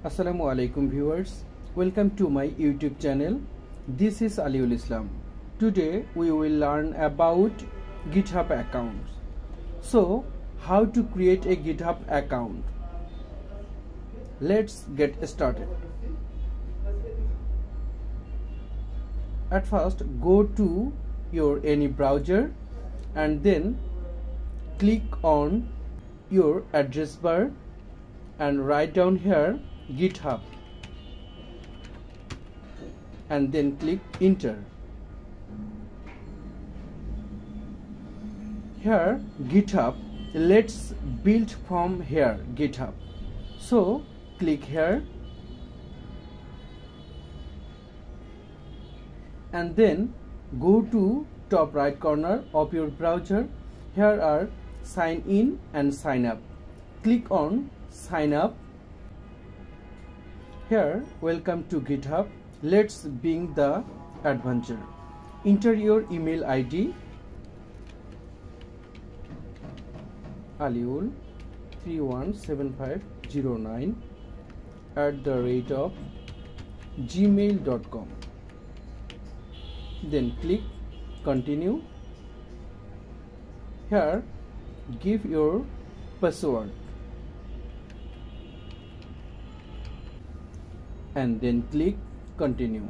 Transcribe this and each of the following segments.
Assalamu alaikum viewers, welcome to my YouTube channel. This is Aliul Islam. Today we will learn about GitHub accounts. So how to create a GitHub account? Let's get started. At first go to your any browser and then click on your address bar and write down here GitHub and then click enter. Here GitHub, let's build from here GitHub. So click here and then go to top right corner of your browser. Here are sign in and sign up. Click on sign up. Here welcome to GitHub. Let's begin the adventure. Enter your email ID aliul317509@gmail.com. Then click continue. Here give your password and then click continue.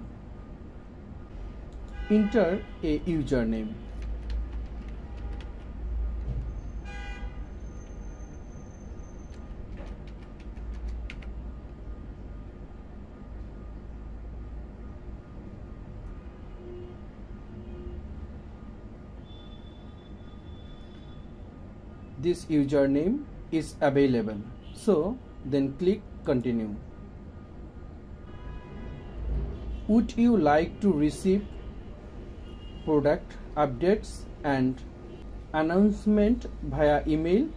Enter a username. This username is available, so then click continue. Would you like to receive product updates and announcement via email?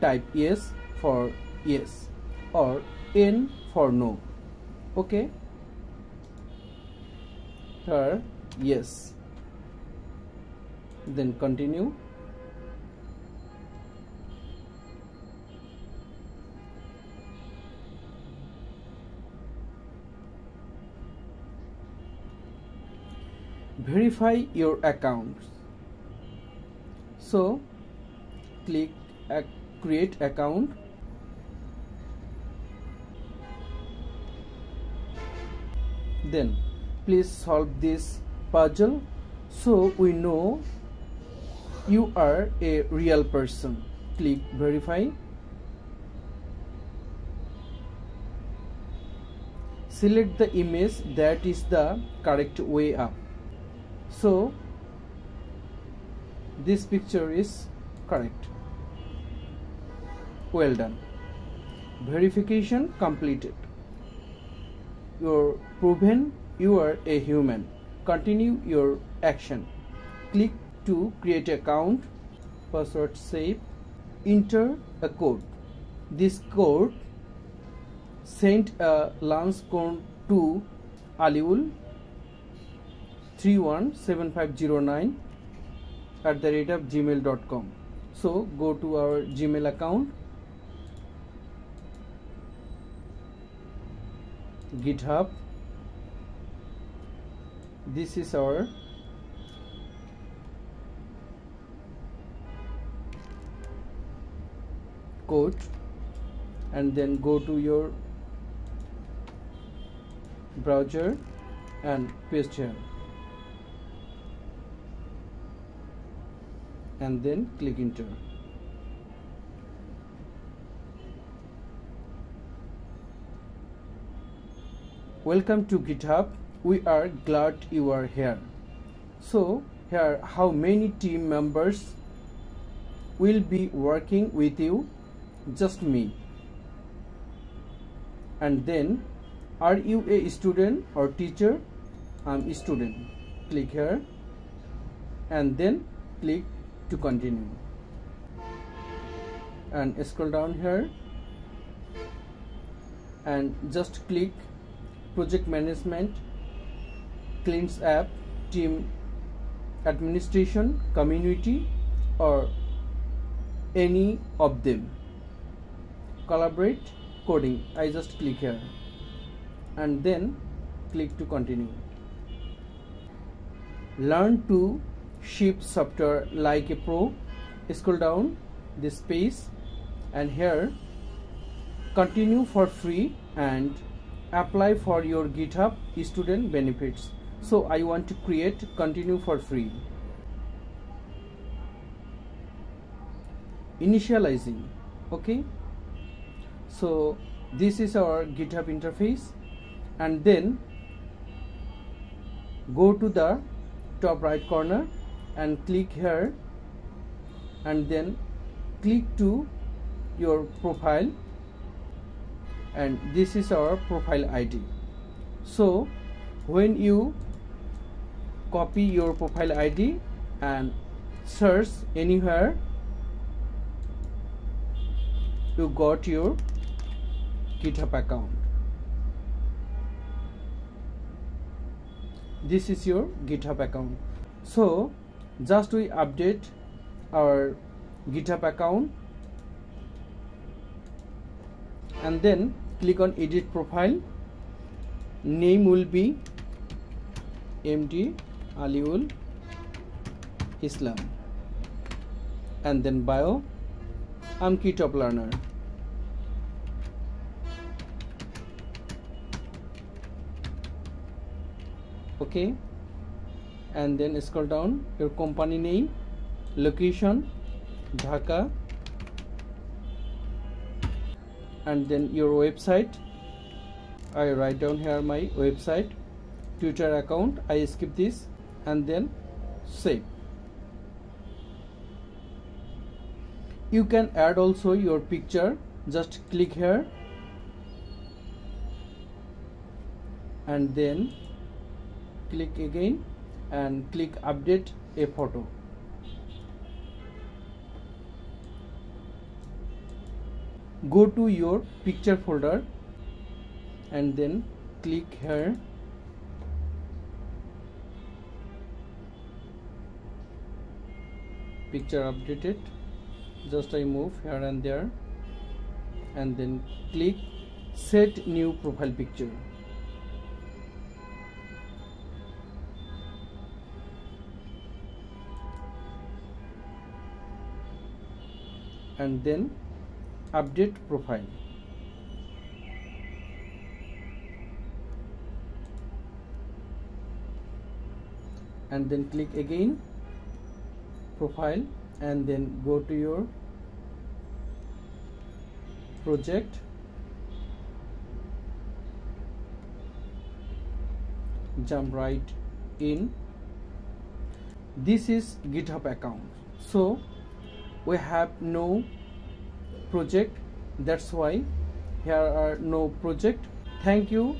Type yes for yes or N for no. Okay, here yes, then continue. Verify your accounts. So click create account. Then please solve this puzzle so we know you are a real person. Click verify. Select the image that is the correct way up. So this picture is correct. Well done. Verification completed. You're proven you are a human. Continue your action. Click to create account. Password save. Enter a code. This code send a launch code to aliul317509@gmail.com. So go to our Gmail account, GitHub. This is our code and then go to your browser and paste here and then click enter. Welcome to GitHub. We are glad you are here. So here how many team members will be working with you? Just me. And then are you a student or teacher? I'm a student. Click here and then click to continue and scroll down here and just click project management, cleans app, team administration, community or any of them. Collaborate, coding. I just click here and then click to continue. Learn to ship software like a pro. Scroll down this page and here continue for free and apply for your GitHub student benefits. So I want to create continue for free. Initializing. Okay, so this is our GitHub interface, and then go to the top right corner and click here, and then click to your profile, and this is our profile ID. So when you copy your profile ID and search anywhere, you got your GitHub account. This is your GitHub account. So just we update our GitHub account and then click on edit profile. Name will be MD Aliul Islam, and then bio, I'm GitHub learner. Okay, and then scroll down, your company name, location Dhaka, and then your website. I write down here my website, Twitter account, I skip this, and then save. You can add also your picture. Just click here and then click again and click update a photo. Go to your picture folder and then click here, picture updated. Just I move here and there, and then click set new profile picture. And then update profile. And then click again profile, and then go to your project, jump right in. This is GitHub account. So we have no project, that's why here are no project. Thank you